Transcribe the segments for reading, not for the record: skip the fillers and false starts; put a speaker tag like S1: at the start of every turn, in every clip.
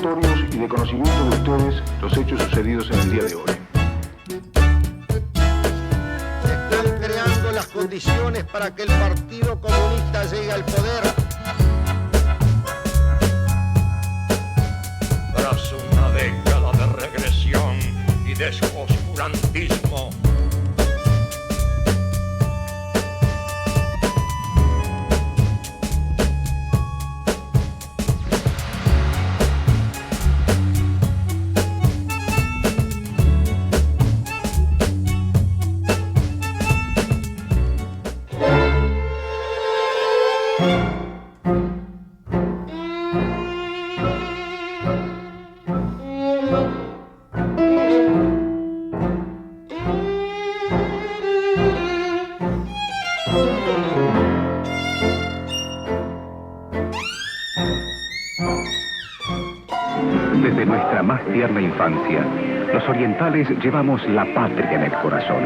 S1: notorios y de conocimiento de ustedes los hechos sucedidos en el día de hoy.
S2: Se están creando las condiciones para que el Partido Comunista llegue al poder.
S3: Tras una década de regresión y de oscurantismo,
S4: Desde nuestra más tierna infancia, los orientales llevamos la patria en el corazón,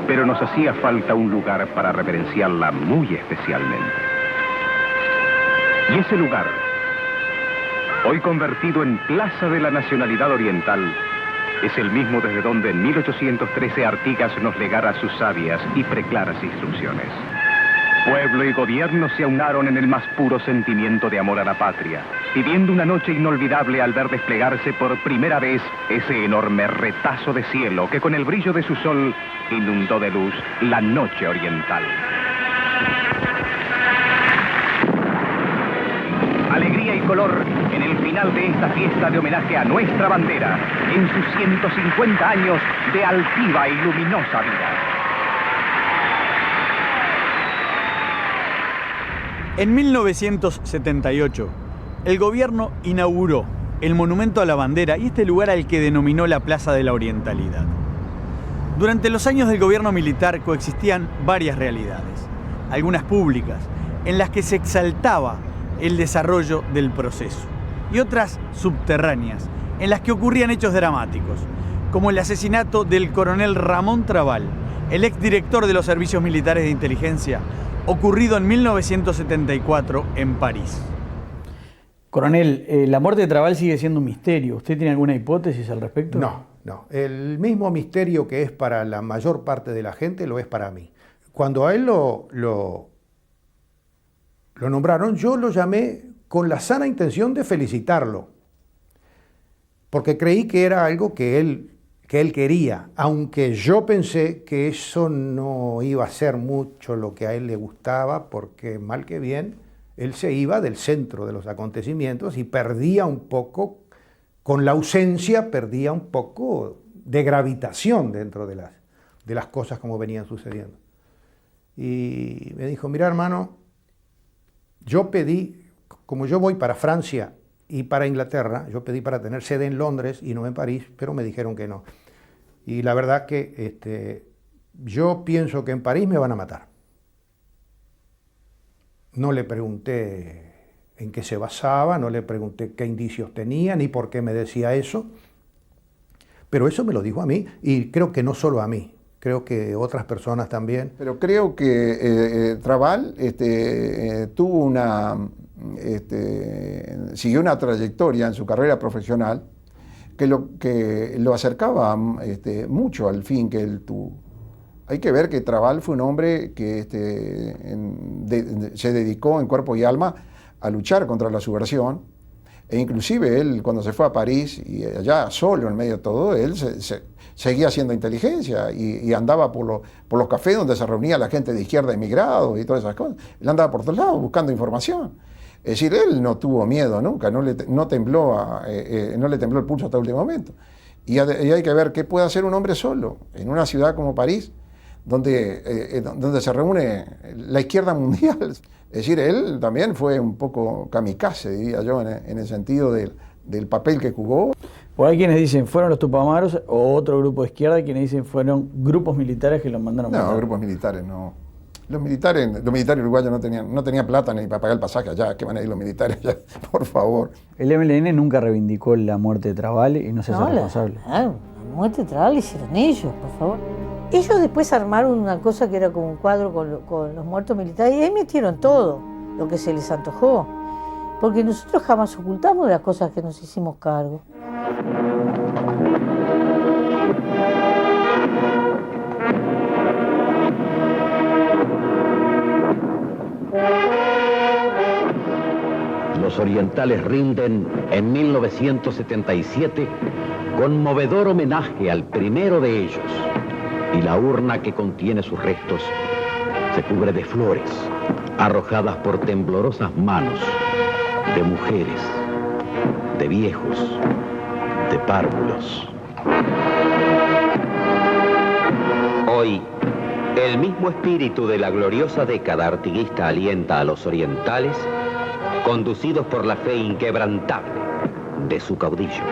S4: pero nos hacía falta un lugar para reverenciarla muy especialmente. Y ese lugar, hoy convertido en Plaza de la Nacionalidad Oriental, es el mismo desde donde en 1813 Artigas nos legara sus sabias y preclaras instrucciones. Pueblo y gobierno se aunaron en el más puro sentimiento de amor a la patria, viviendo una noche inolvidable al ver desplegarse por primera vez ese enorme retazo de cielo que con el brillo de su sol inundó de luz la noche oriental. Alegría y color en el final de esta fiesta de homenaje a nuestra bandera, en sus 150 años de altiva y luminosa vida.
S5: En 1978, el gobierno inauguró el Monumento a la Bandera y este lugar al que denominó la Plaza de la Orientalidad. Durante los años del gobierno militar coexistían varias realidades, algunas públicas, en las que se exaltaba el desarrollo del proceso, y otras subterráneas, en las que ocurrían hechos dramáticos, como el asesinato del coronel Ramón Trabal, el exdirector de los servicios militares de inteligencia, ocurrido en 1974 en París. Coronel, la muerte de Trabal sigue siendo un misterio. ¿Usted tiene alguna hipótesis al respecto?
S6: No. El mismo misterio que es para la mayor parte de la gente lo es para mí. Cuando a él lo nombraron, yo lo llamé con la sana intención de felicitarlo, porque creí que era algo que él quería, aunque yo pensé que eso no iba a ser mucho lo que a él le gustaba, porque mal que bien, él se iba del centro de los acontecimientos y perdía un poco, con la ausencia, perdía un poco de gravitación dentro de las cosas como venían sucediendo. Y me dijo, mira hermano, yo pedí, como yo voy para Francia y para Inglaterra, yo pedí para tener sede en Londres y no en París, pero me dijeron que no. Y la verdad que yo pienso que en París me van a matar. No le pregunté en qué se basaba, no le pregunté qué indicios tenía, ni por qué me decía eso, pero eso me lo dijo a mí, y creo que no solo a mí, creo que otras personas también.
S7: Pero creo que Trabal tuvo siguió una trayectoria en su carrera profesional que lo acercaba mucho al fin que él tuvo. Hay que ver que Trabal fue un hombre que se dedicó en cuerpo y alma a luchar contra la subversión, e inclusive él cuando se fue a París y allá solo en medio de todo, él seguía haciendo inteligencia y andaba por los cafés donde se reunía la gente de izquierda emigrados y todas esas cosas. Él andaba por todos lados buscando información. Es decir, él no tuvo miedo nunca, no le tembló el pulso hasta el último momento. Y hay que ver qué puede hacer un hombre solo en una ciudad como París, donde se reúne la izquierda mundial. Es decir, él también fue un poco kamikaze, diría yo, en el sentido del papel que jugó.
S5: Por ahí quienes dicen fueron los Tupamaros, o otro grupo de izquierda, quienes dicen fueron grupos militares que los mandaron a matar.
S7: No, grupos militares no. Los militares uruguayos no tenían plata ni para pagar el pasaje allá. ¿Qué van a ir los militares allá? Por favor.
S5: El MLN nunca reivindicó la muerte de Trabal y no se hace responsable.
S8: La muerte de Trabal hicieron ellos, por favor. Ellos después armaron una cosa que era como un cuadro con los muertos militares y ahí metieron todo lo que se les antojó. porque nosotros jamás ocultamos las cosas que nos hicimos cargo.
S9: Los orientales rinden en 1977 conmovedor homenaje al primero de ellos, y la urna que contiene sus restos se cubre de flores arrojadas por temblorosas manos de mujeres, de viejos, de párvulos.
S10: Hoy, el mismo espíritu de la gloriosa década artiguista alienta a los orientales, conducidos por la fe inquebrantable de su caudillo.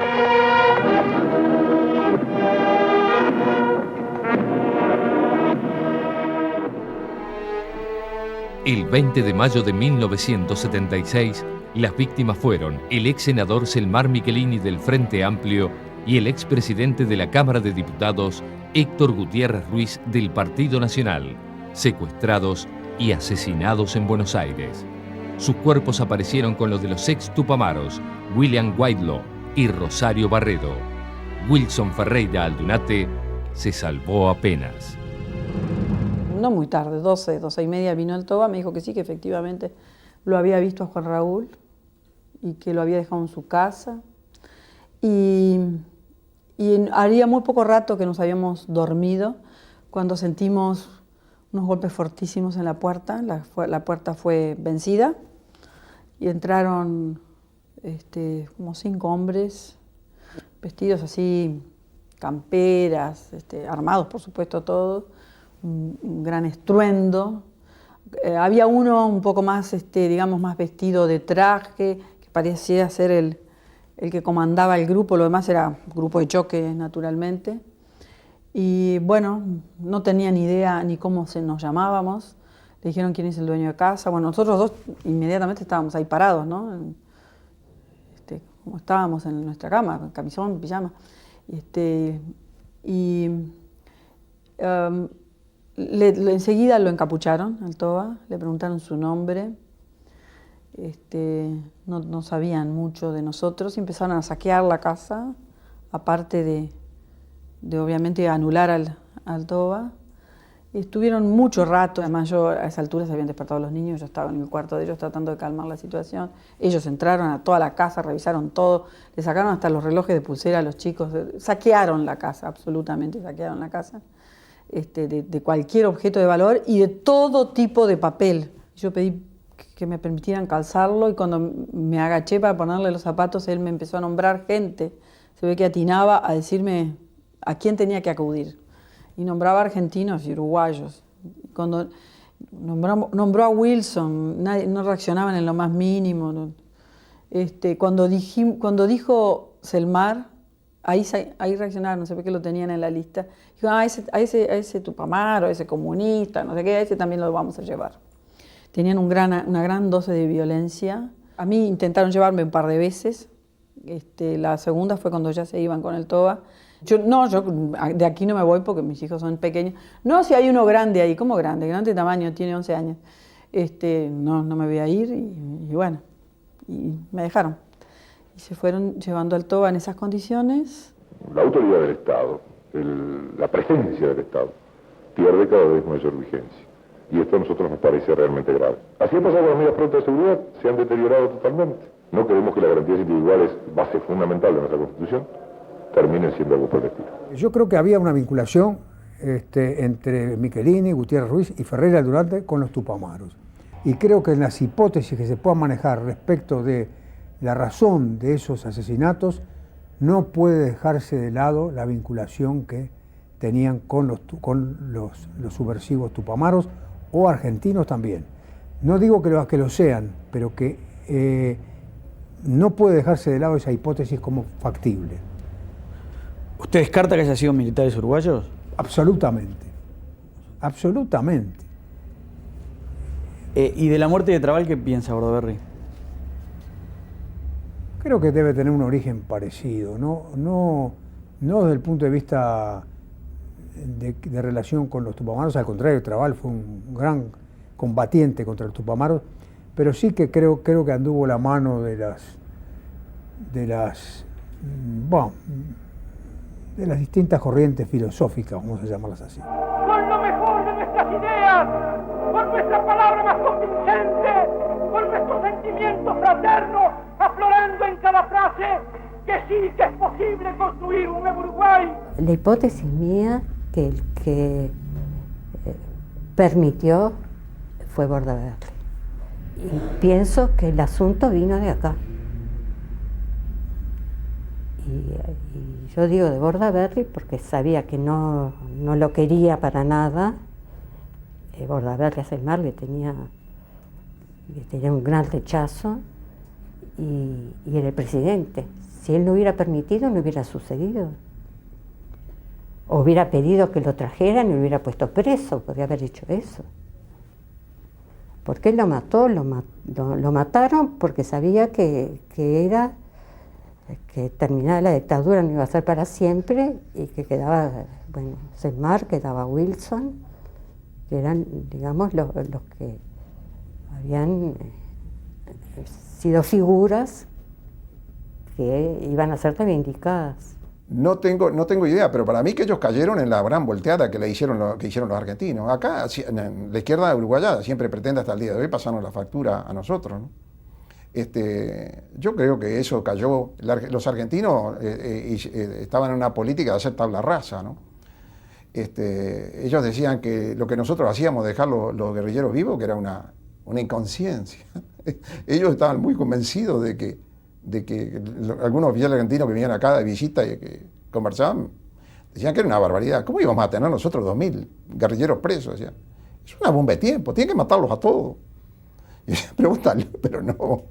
S11: El 20 de mayo de 1976, las víctimas fueron el ex senador Selmar Michelini del Frente Amplio y el expresidente de la Cámara de Diputados, Héctor Gutiérrez Ruiz del Partido Nacional, secuestrados y asesinados en Buenos Aires. Sus cuerpos aparecieron con los de los ex tupamaros, William Whitelaw y Rosario Barredo. Wilson Ferreira Aldunate se salvó apenas.
S12: No muy tarde, 12:30 vino el Toba, me dijo que sí, que efectivamente lo había visto a Juan Raúl y que lo había dejado en su casa. Y haría muy poco rato que nos habíamos dormido cuando sentimos unos golpes fortísimos en la puerta. La puerta fue vencida y entraron como 5 hombres vestidos así, camperas, armados por supuesto todos. Un gran estruendo. Había uno un poco más, digamos, más vestido de traje, que parecía ser el que comandaba el grupo, lo demás era grupo de choque, naturalmente. Y bueno, no tenía ni idea ni cómo nos llamábamos. Le dijeron quién es el dueño de casa. Bueno, nosotros dos inmediatamente estábamos ahí parados, ¿no? Como estábamos en nuestra cama, con camisón, pijama. Enseguida lo encapucharon al Toba, le preguntaron su nombre, no sabían mucho de nosotros y empezaron a saquear la casa, aparte de obviamente anular al Toba. Y estuvieron mucho rato, además yo a esa altura se habían despertado los niños, yo estaba en el cuarto de ellos tratando de calmar la situación. Ellos entraron a toda la casa, revisaron todo, le sacaron hasta los relojes de pulsera a los chicos, saquearon la casa, absolutamente saquearon la casa. De cualquier objeto de valor y de todo tipo de papel. Yo pedí que me permitieran calzarlo y cuando me agaché para ponerle los zapatos, él me empezó a nombrar gente. Se ve que atinaba a decirme a quién tenía que acudir. Y nombraba argentinos y uruguayos. Cuando nombró a Wilson, no reaccionaban en lo más mínimo. ¿No? Cuando dijo Selmar, ahí reaccionaron, no sé por qué lo tenían en la lista. Dijo, a ese tupamaro, a ese comunista, no sé qué, a ese también lo vamos a llevar. Tenían una gran dosis de violencia. A mí intentaron llevarme un par de veces. La segunda fue cuando ya se iban con el Toba. Yo de aquí no me voy porque mis hijos son pequeños. No, si hay uno grande ahí, ¿cómo grande? Grande tamaño, tiene 11 años. No me voy a ir y bueno, y me dejaron. Y se fueron llevando al Toba en esas condiciones.
S1: La autoridad del Estado, la presencia del Estado, pierde cada vez mayor vigencia. Y esto a nosotros nos parece realmente grave. Así han pasado las medidas prontas de seguridad, se han deteriorado totalmente. No queremos que las garantías individuales, base fundamental de nuestra Constitución, terminen siendo algo por el estilo.
S6: Yo creo que había una vinculación entre Michelini, Gutiérrez Ruiz y Ferreira Aldunate con los tupamaros. Y creo que en las hipótesis que se puedan manejar respecto de la razón de esos asesinatos, no puede dejarse de lado la vinculación que tenían con los subversivos tupamaros o argentinos también. No digo que lo sean, pero que no puede dejarse de lado esa hipótesis como factible.
S5: ¿Usted descarta que hayan sido militares uruguayos?
S6: Absolutamente, absolutamente.
S5: ¿Y de la muerte de Trabal qué piensa, Bordaberry?
S6: Creo que debe tener un origen parecido, no desde el punto de vista de relación con los tupamaros, al contrario, Trabal fue un gran combatiente contra los tupamaros, pero sí que creo que anduvo la mano de las distintas corrientes filosóficas, vamos a llamarlas así.
S13: Con lo mejor de nuestras ideas, con nuestra palabra más convincente, con nuestro sentimiento fraterno aflorando en cada frase, que sí que es posible construir un nuevo Uruguay.
S14: La hipótesis mía que el que permitió fue Bordaberry. Y pienso que el asunto vino de acá. Y yo digo de Bordaberry porque sabía que no lo quería para nada. Bordaberry a Selmar le tenía un gran rechazo y era el presidente. Si él no hubiera permitido, no hubiera sucedido. O hubiera pedido que lo trajeran y lo hubiera puesto preso, podría haber hecho eso. ¿Por qué lo mató? Lo mataron porque sabía que terminada la dictadura no iba a ser para siempre y que quedaba, Selmar, quedaba Wilson, que eran, digamos, los que habían sido figuras que iban a ser reivindicadas.
S7: No tengo idea, pero para mí que ellos cayeron en la gran volteada que hicieron los argentinos. Acá, en la izquierda uruguaya siempre pretende hasta el día de hoy pasarnos la factura a nosotros, ¿no? Yo creo que eso cayó. Los argentinos estaban en una política de hacer tabla rasa, ¿no? Ellos decían que lo que nosotros hacíamos, dejar los guerrilleros vivos, que era una inconsciencia. Ellos estaban muy convencidos de que algunos oficiales argentinos que venían acá de visita y que conversaban, decían que era una barbaridad. ¿Cómo íbamos a tener nosotros 2.000 guerrilleros presos? Decían, es una bomba de tiempo, tienen que matarlos a todos. Y yo preguntarle, pero no.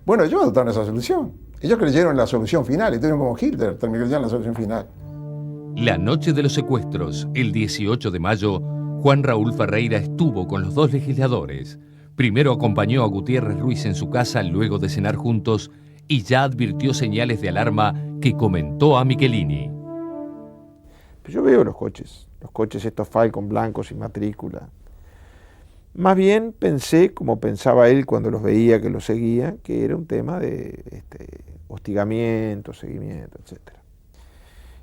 S7: Bueno, ellos adoptaron esa solución. Ellos creyeron en la solución final, y tuvieron como Hitler, también creyeron en la solución final.
S11: La noche de los secuestros, el 18 de mayo, Juan Raúl Ferreira estuvo con los dos legisladores. Primero acompañó a Gutiérrez Ruiz en su casa luego de cenar juntos y ya advirtió señales de alarma que comentó a Michelini.
S15: Yo veo los coches estos Falcon blancos sin matrícula. Más bien pensé, como pensaba él cuando los veía, que los seguía, que era un tema de hostigamiento, seguimiento, etc.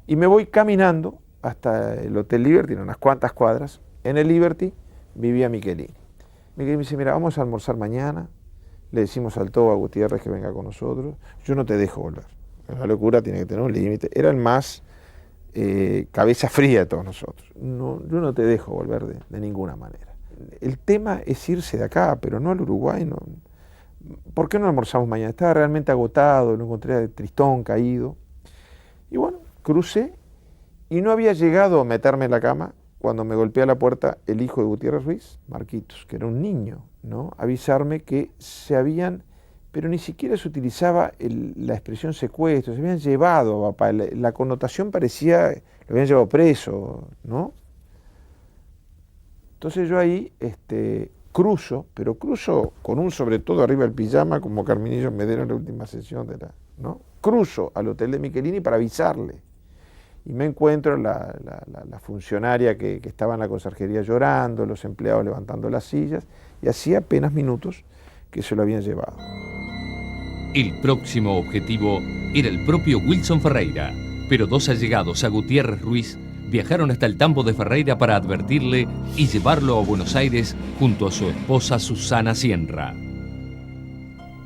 S15: Y me voy caminando hasta el Hotel Liberty, en unas cuantas cuadras. En el Liberty vivía Michelini. Michelini me dice, mira, vamos a almorzar mañana, le decimos al Toba Gutiérrez que venga con nosotros, yo no te dejo volver. La locura tiene que tener un límite. Era el más cabeza fría de todos nosotros. No, yo no te dejo volver de ninguna manera. El tema es irse de acá, pero no al Uruguay. No. ¿Por qué no almorzamos mañana? Estaba realmente agotado, lo encontré tristón, caído. Y bueno, crucé y no había llegado a meterme en la cama cuando me golpea la puerta el hijo de Gutiérrez Ruiz, Marquitos, que era un niño, ¿no? Avisarme que se habían, pero ni siquiera se utilizaba la expresión secuestro, se habían llevado a papá, la connotación parecía, lo habían llevado preso, ¿no? Entonces yo ahí cruzo, pero cruzo con un sobre todo arriba del pijama, como Carminillo Medero en la última sesión ¿no? Cruzo al hotel de Michelini para avisarle. Y me encuentro la funcionaria que estaba en la conserjería llorando, los empleados levantando las sillas, y hacía apenas minutos que se lo habían llevado.
S11: El próximo objetivo era el propio Wilson Ferreira, pero dos allegados a Gutiérrez Ruiz viajaron hasta el tambo de Ferreira para advertirle y llevarlo a Buenos Aires junto a su esposa Susana Sienra.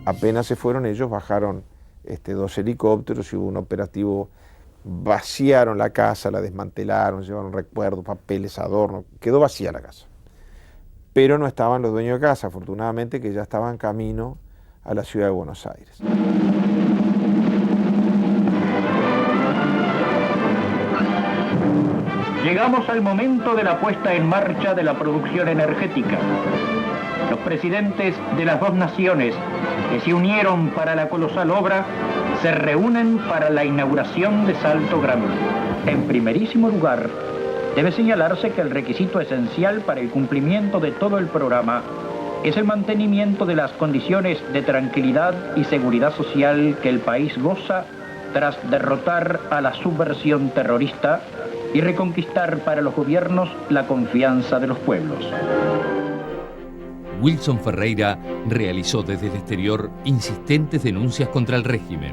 S15: Apenas se fueron ellos, bajaron 2 helicópteros y hubo un operativo. Vaciaron la casa, la desmantelaron, llevaron recuerdos, papeles, adornos, quedó vacía la casa. Pero no estaban los dueños de casa, afortunadamente, que ya estaban camino a la ciudad de Buenos Aires.
S16: Llegamos al momento de la puesta en marcha de la producción energética. Los presidentes de las dos naciones que se unieron para la colosal obra se reúnen para la inauguración de Salto Grande. En primerísimo lugar, debe señalarse que el requisito esencial para el cumplimiento de todo el programa es el mantenimiento de las condiciones de tranquilidad y seguridad social que el país goza tras derrotar a la subversión terrorista y reconquistar para los gobiernos la confianza de los pueblos.
S11: Wilson Ferreira realizó desde el exterior insistentes denuncias contra el régimen,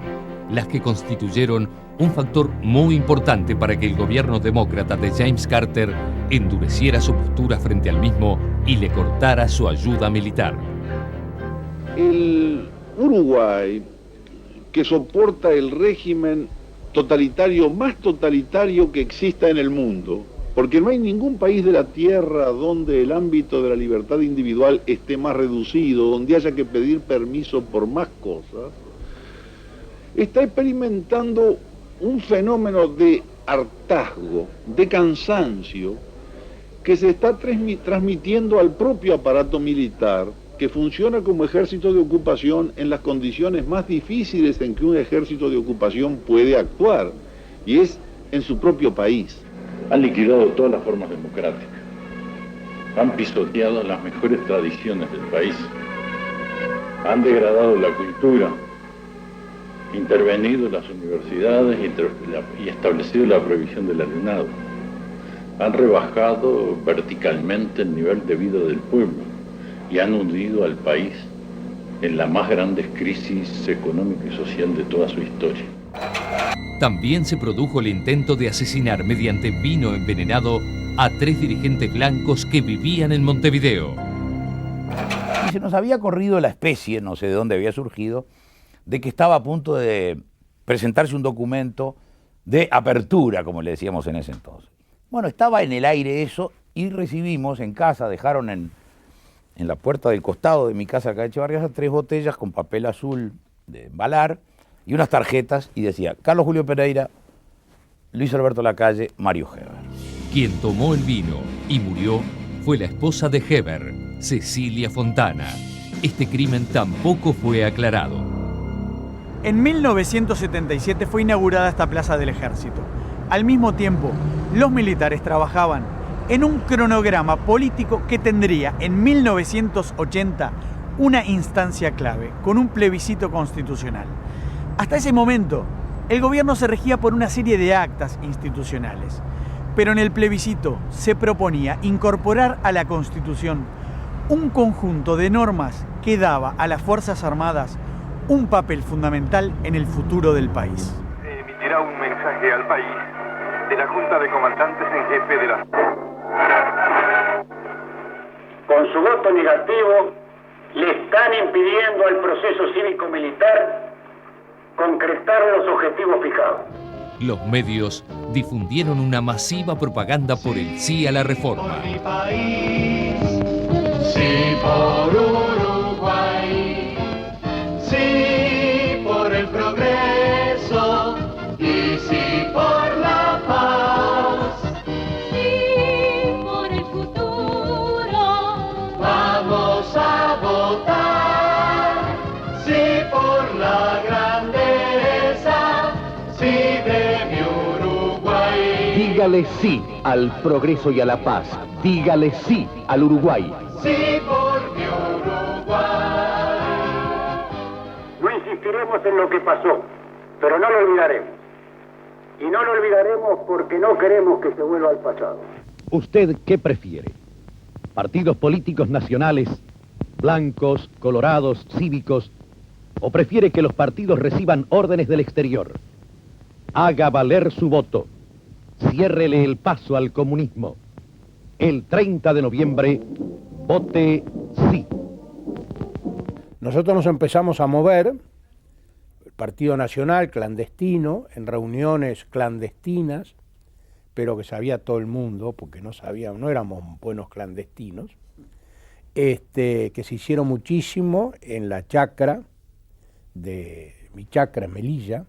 S11: las que constituyeron un factor muy importante para que el gobierno demócrata de James Carter endureciera su postura frente al mismo y le cortara su ayuda militar.
S17: El Uruguay, que soporta el régimen totalitario más totalitario que exista en el mundo, porque no hay ningún país de la Tierra donde el ámbito de la libertad individual esté más reducido, donde haya que pedir permiso por más cosas, está experimentando un fenómeno de hartazgo, de cansancio, que se está transmitiendo al propio aparato militar, que funciona como ejército de ocupación en las condiciones más difíciles en que un ejército de ocupación puede actuar, y es en su propio país.
S18: Han liquidado todas las formas democráticas, han pisoteado las mejores tradiciones del país, han degradado la cultura, intervenido en las universidades y establecido la prohibición del alumnado. Han rebajado verticalmente el nivel de vida del pueblo y han hundido al país en la más grande crisis económica y social de toda su historia.
S11: También se produjo el intento de asesinar mediante vino envenenado a 3 dirigentes blancos que vivían en Montevideo.
S19: Y se nos había corrido la especie, no sé de dónde había surgido, de que estaba a punto de presentarse un documento de apertura, como le decíamos en ese entonces. Bueno, estaba en el aire eso y recibimos en casa, dejaron en la puerta del costado de mi casa acá de Echevarría 3 botellas con papel azul de embalar y unas tarjetas y decía Carlos Julio Pereira, Luis Alberto Lacalle, Mario Heber.
S11: Quien tomó el vino y murió fue la esposa de Heber, Cecilia Fontana. Este crimen tampoco fue aclarado.
S5: En 1977 fue inaugurada esta Plaza del Ejército. Al mismo tiempo, los militares trabajaban en un cronograma político que tendría en 1980 una instancia clave, con un plebiscito constitucional. Hasta ese momento, el gobierno se regía por una serie de actas institucionales, pero en el plebiscito se proponía incorporar a la Constitución un conjunto de normas que daba a las Fuerzas Armadas un papel fundamental en el futuro del país.
S20: Se emitirá un mensaje al país de la Junta de Comandantes en Jefe de la...
S21: Con su voto negativo, le están impidiendo al proceso cívico-militar concretar los objetivos fijados.
S11: Los medios difundieron una masiva propaganda por el sí a la reforma.
S22: Por mi país, sí por Uruguay, sí por el progreso y sí por la paz,
S23: sí por el futuro.
S22: Vamos a votar, sí por la grandeza, sí de mi Uruguay.
S9: Dígale sí al progreso y a la paz. Dígale sí al Uruguay.
S22: Sí por mi Uruguay.
S21: No insistiremos en lo que pasó, pero no lo olvidaremos. Y no lo olvidaremos porque no queremos que se vuelva al pasado.
S9: ¿Usted qué prefiere? ¿Partidos políticos nacionales, blancos, colorados, cívicos? ¿O prefiere que los partidos reciban órdenes del exterior? Haga valer su voto. Ciérrele el paso al comunismo. El 30 de noviembre, vote sí.
S6: Nosotros nos empezamos a mover, el Partido Nacional clandestino, en reuniones clandestinas, pero que sabía todo el mundo, porque no éramos buenos clandestinos, que se hicieron muchísimo en la chacra de mi chacra en Melilla.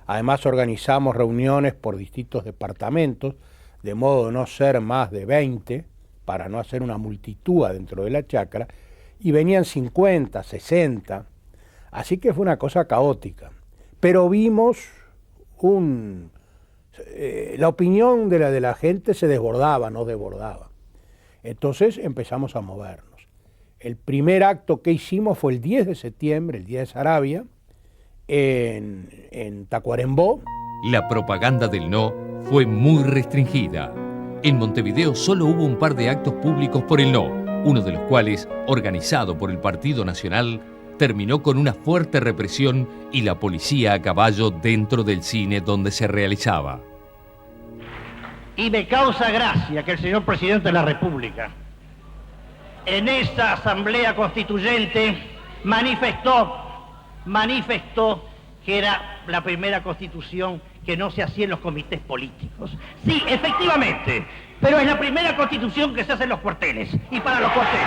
S6: Además organizamos reuniones por distintos departamentos, de modo de no ser más de 20, para no hacer una multitud dentro de la chacra, y venían 50, 60, así que fue una cosa caótica. Pero vimos la opinión de la gente se desbordaba, no desbordaba. Entonces empezamos a movernos. El primer acto que hicimos fue el 10 de septiembre, el Día de Saravia, en Tacuarembó.
S11: La propaganda del no fue muy restringida. En Montevideo solo hubo un par de actos públicos por el no, uno de los cuales, organizado por el Partido Nacional, terminó con una fuerte represión y la policía a caballo dentro del cine donde se realizaba.
S16: Y me causa gracia que el señor Presidente de la República, en esta Asamblea Constituyente, manifestó que era la primera constitución que no se hacía en los comités políticos. Sí, efectivamente, pero es la primera constitución que se hace en los cuarteles y para los cuarteles.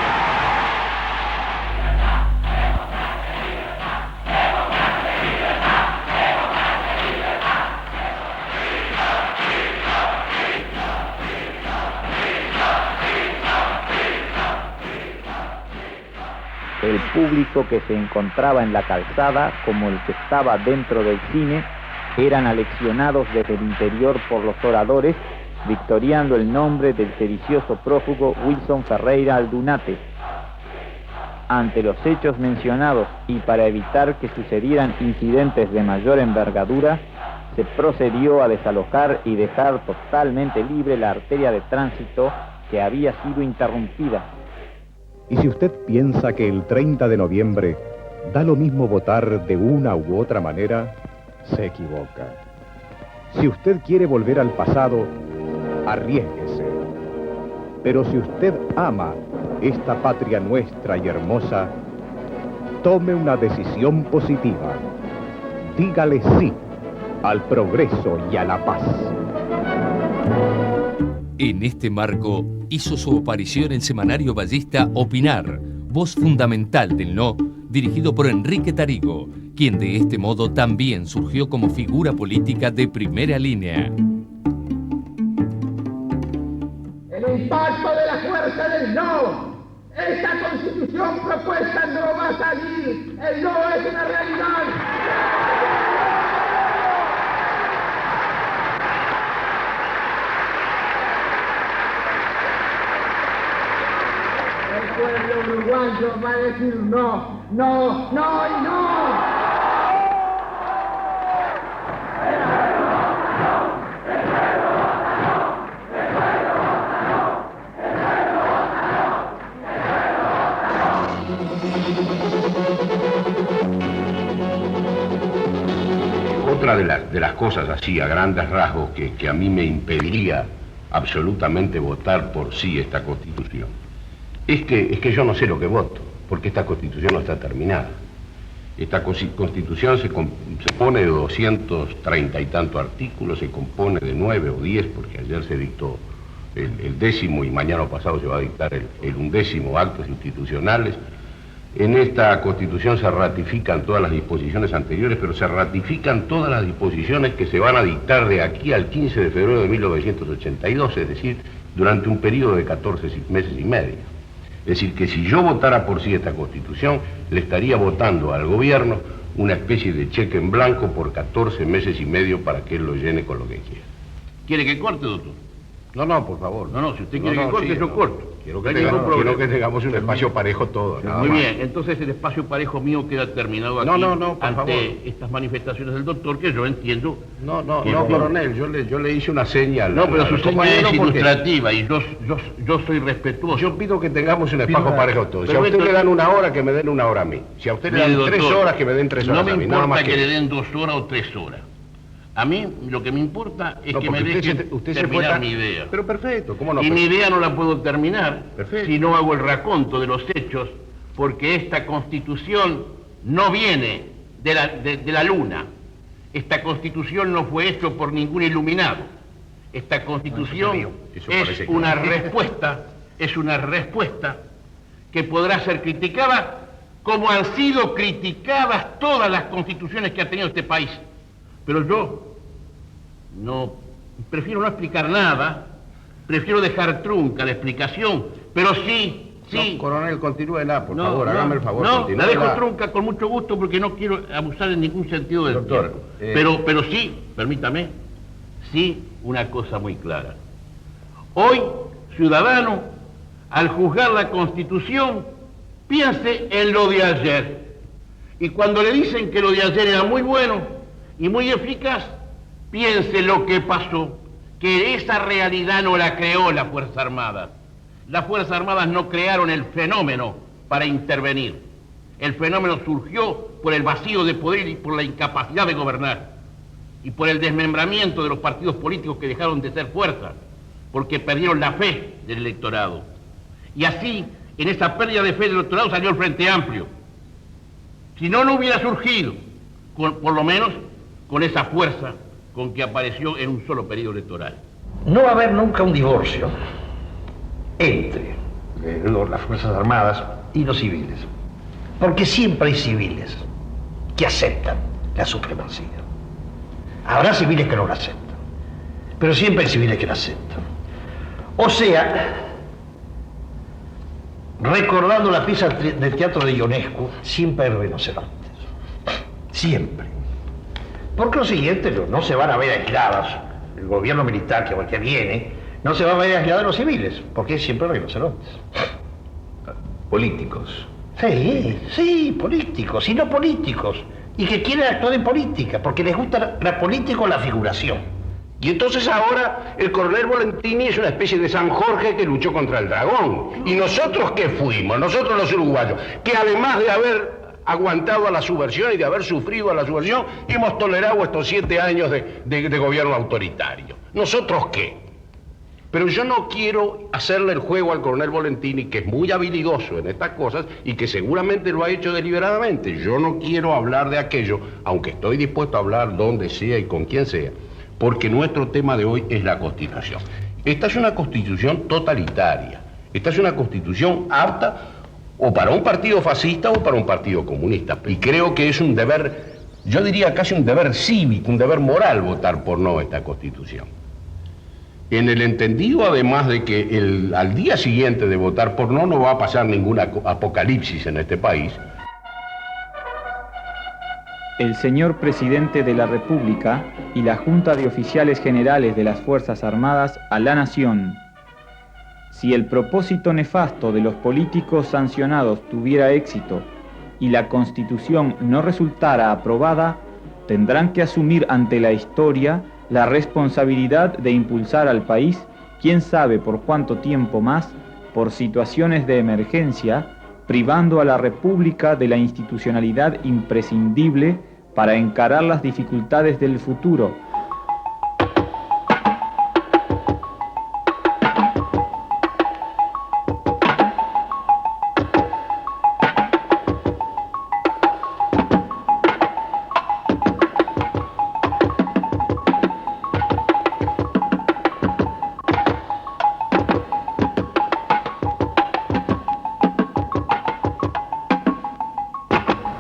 S2: El público que se encontraba en la calzada, como el que estaba dentro del cine, eran aleccionados desde el interior por los oradores, victoriando el nombre del sedicioso prófugo Wilson Ferreira Aldunate. Ante los hechos mencionados y para evitar que sucedieran incidentes de mayor envergadura, se procedió a desalojar y dejar totalmente libre la arteria de tránsito que había sido interrumpida.
S3: Y si usted piensa que el 30 de noviembre da lo mismo votar de una u otra manera, se equivoca. Si usted quiere volver al pasado, arriésguese. Pero si usted ama esta patria nuestra y hermosa, tome una decisión positiva. Dígale sí al progreso y a la paz.
S11: En este marco, hizo su aparición el semanario ballista Opinar, voz fundamental del no, dirigido por Enrique Tarigo, quien de este modo también surgió como figura política de primera línea.
S4: El impacto de la fuerza del no. Esta constitución propuesta no va a salir. El no es una realidad. El pueblo uruguayo va a decir no, no, no y no.
S24: Otra de las cosas así, a grandes rasgos, que a mí me impediría absolutamente votar por sí esta Constitución, es que yo no sé lo que voto, porque esta Constitución no está terminada. Esta Constitución se compone de 230 y tantos artículos, se compone de 9 o 10, porque ayer se dictó el 10º y mañana pasado se va a dictar el 11º actos institucionales. En esta Constitución se ratifican todas las disposiciones anteriores, pero se ratifican todas las disposiciones que se van a dictar de aquí al 15 de febrero de 1982, es decir, durante un periodo de 14 meses y medio. Es decir, que si yo votara por sí esta Constitución, le estaría votando al gobierno una especie de cheque en blanco por 14 meses y medio para que él lo llene con lo que quiera.
S19: ¿Quiere que corte, doctor?
S24: No, por favor.
S19: No, si usted quiere que corte, yo corto.
S24: Quiero que tengamos un espacio parejo todo.
S19: Muy bien, entonces el espacio parejo mío queda terminado aquí.
S24: No, por favor.
S19: Estas manifestaciones del doctor, que yo entiendo.
S24: No, coronel, yo le hice una señal.
S19: No, pero su señal es ilustrativa y yo soy respetuoso.
S24: Yo pido que tengamos un espacio parejo todo. Si a usted le dan una hora, que me den una hora a mí. Si a usted le dan 3 horas, que me den 3 horas a mí.
S19: No me importa que le den 2 horas o 3 horas. A mí lo que me importa es que me dejen terminar mi idea.
S24: Pero perfecto, ¿cómo no?
S19: Y mi idea no la puedo terminar si no hago el raconto de los hechos, porque esta Constitución no viene de la luna. Esta Constitución no fue hecha por ningún iluminado. Esta Constitución es una respuesta que podrá ser criticada como han sido criticadas todas las constituciones que ha tenido este país. Pero yo prefiero no explicar nada, prefiero dejar trunca la explicación, pero sí.
S24: No, coronel, continúela, por favor, hágame el favor.
S19: No, la dejo trunca con mucho gusto porque no quiero abusar en ningún sentido del tiempo. Pero sí, permítame, sí, una cosa muy clara. Hoy, ciudadano, al juzgar la Constitución, piense en lo de ayer. Y cuando le dicen que lo de ayer era muy bueno y muy eficaz, piense lo que pasó, que esa realidad no la creó la Fuerza Armada,
S24: Las Fuerzas Armadas no crearon el fenómeno para intervenir. El fenómeno surgió por el vacío de poder y por la incapacidad de gobernar. Y por el desmembramiento de los partidos políticos que dejaron de ser fuerzas, porque perdieron la fe del electorado. Y así, en esa pérdida de fe del electorado salió el Frente Amplio. Si no, no hubiera surgido, por lo menos con esa fuerza con que apareció en un solo periodo electoral.
S1: No va a haber nunca un divorcio entre las Fuerzas Armadas y los civiles, porque siempre hay civiles que aceptan la supremacía. Habrá civiles que no la aceptan, pero siempre hay civiles que la aceptan. O sea, recordando la pieza del teatro de Ionescu, siempre hay rinocerontes. Siempre. Porque los siguientes no se van a ver aislados. El gobierno militar que viene no se va a ver aislado de los civiles, porque siempre hay rinocerontes. Políticos. Sí, políticos, y no políticos. Y que quieren actuar en política, porque les gusta la política o la figuración.
S24: Y entonces ahora el coronel Volentini es una especie de San Jorge que luchó contra el dragón. ¿Y nosotros qué fuimos? Nosotros los uruguayos, que además de haber aguantado a la subversión y de haber sufrido a la subversión, hemos tolerado estos 7 años de gobierno autoritario. ¿Nosotros qué? Pero yo no quiero hacerle el juego al coronel Volentini, que es muy habilidoso en estas cosas y que seguramente lo ha hecho deliberadamente. Yo no quiero hablar de aquello, aunque estoy dispuesto a hablar donde sea y con quien sea, porque nuestro tema de hoy es la Constitución. Esta es una Constitución totalitaria. Esta es una Constitución apta o para un partido fascista o para un partido comunista. Y creo que es un deber, yo diría casi un deber cívico, un deber moral votar por no esta Constitución. En el entendido, además, de que al día siguiente de votar por no va a pasar ningún apocalipsis en este país.
S2: El señor Presidente de la República y la Junta de Oficiales Generales de las Fuerzas Armadas a la Nación. Si el propósito nefasto de los políticos sancionados tuviera éxito y la Constitución no resultara aprobada, tendrán que asumir ante la historia la responsabilidad de impulsar al país, quién sabe por cuánto tiempo más, por situaciones de emergencia, privando a la República de la institucionalidad imprescindible para encarar las dificultades del futuro.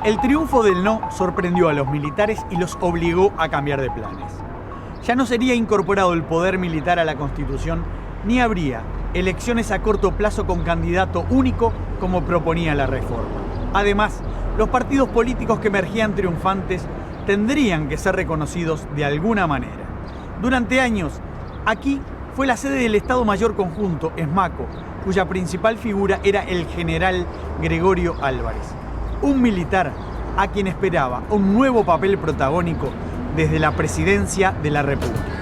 S5: El triunfo del no sorprendió a los militares y los obligó a cambiar de planes. Ya no sería incorporado el poder militar a la Constitución, ni habría elecciones a corto plazo con candidato único como proponía la reforma. Además, los partidos políticos que emergían triunfantes tendrían que ser reconocidos de alguna manera. Durante años, aquí fue la sede del Estado Mayor Conjunto, ESMACO, cuya principal figura era el general Gregorio Álvarez. Un militar a quien esperaba un nuevo papel protagónico desde la presidencia de la República.